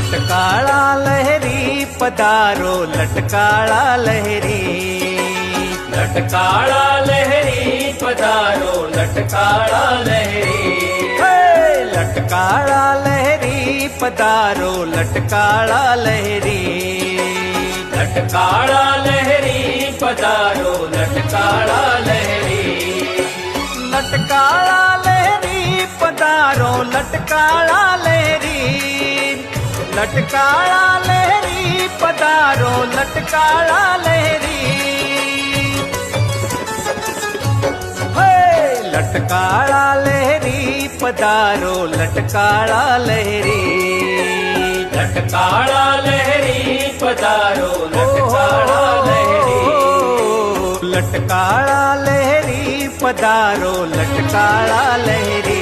लटकाळा लहरी पधारो लटकाळा लहरी लटकाळा लहरी पधारो लटकाळा लहरी लटकाळा लहरी पधारो लटकाळा लहरी लटकाळा लहरी पधारो लटकाळा लहरी लटकाळा लहरी पधारो लटकाळा लहरी लटकाळा लहरी पधारो लटकाळा लहरी लटकाळा लहरी पधारो लटकाळा लहरी लटकाळा लहरी पधारो लटकाळा लहरी लटकाळा लहरी पधारो लटकाळा लहरी